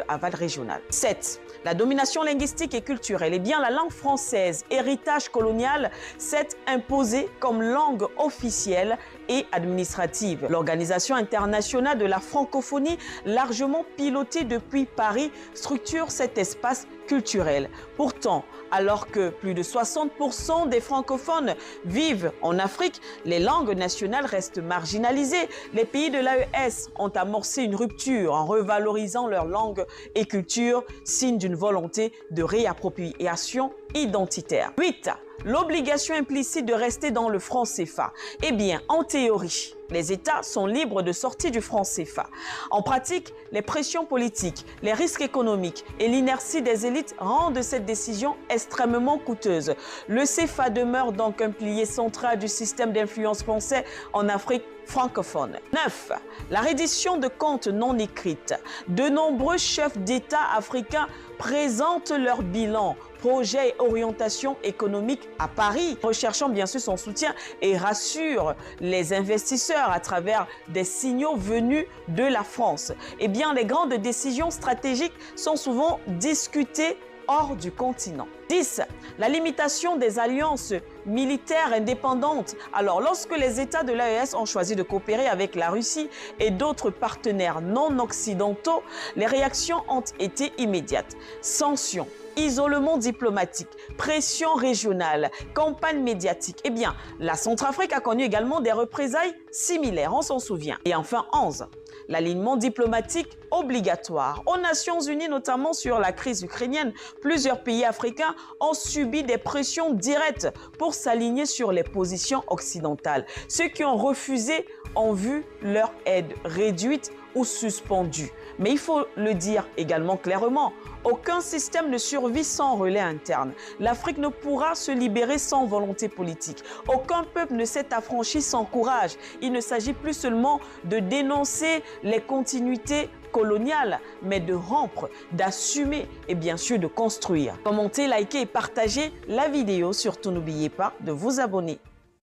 aval régional. 7. La domination linguistique et culturelle. Eh bien, la langue française, héritage colonial, s'est imposée comme langue officielle et administrative. L'Organisation internationale de la francophonie, largement pilotée depuis Paris, structure cet espace culturel. Pourtant, alors que plus de 60% des francophones vivent en Afrique, les langues nationales restent marginalisées. Les pays de l'AES ont amorcé une rupture en revalorisant leurs langues et cultures, signe d'une volonté de réappropriation identitaire. 8. L'obligation implicite de rester dans le franc CFA. Eh bien, en théorie, les États sont libres de sortir du franc CFA. En pratique, les pressions politiques, les risques économiques et l'inertie des élites rendent cette décision extrêmement coûteuse. Le CFA demeure donc un pilier central du système d'influence français en Afrique francophone. 9. La reddition de comptes non écrites. De nombreux chefs d'État africains présentent leur bilan, projets et orientations économiques à Paris, recherchant bien sûr son soutien et rassurent les investisseurs à travers des signaux venus de la France. Eh bien, les grandes décisions stratégiques sont souvent discutées hors du continent. 10. La limitation des alliances militaires indépendantes. Alors, lorsque les États de l'AES ont choisi de coopérer avec la Russie et d'autres partenaires non occidentaux, les réactions ont été immédiates. Sanctions, isolement diplomatique, pression régionale, campagne médiatique. Eh bien, la Centrafrique a connu également des représailles similaires, on s'en souvient. Et enfin, 11. L'alignement diplomatique obligatoire. Aux Nations Unies, notamment sur la crise ukrainienne, plusieurs pays africains ont subi des pressions directes pour s'aligner sur les positions occidentales. Ceux qui ont refusé ont vu leur aide réduite ou suspendue. Mais il faut le dire également clairement, aucun système ne survit sans relais interne. L'Afrique ne pourra se libérer sans volonté politique. Aucun peuple ne s'est affranchi sans courage. Il ne s'agit plus seulement de dénoncer les continuités coloniales, mais de rompre, d'assumer et bien sûr de construire. Commentez, likez et partagez la vidéo. Surtout n'oubliez pas de vous abonner.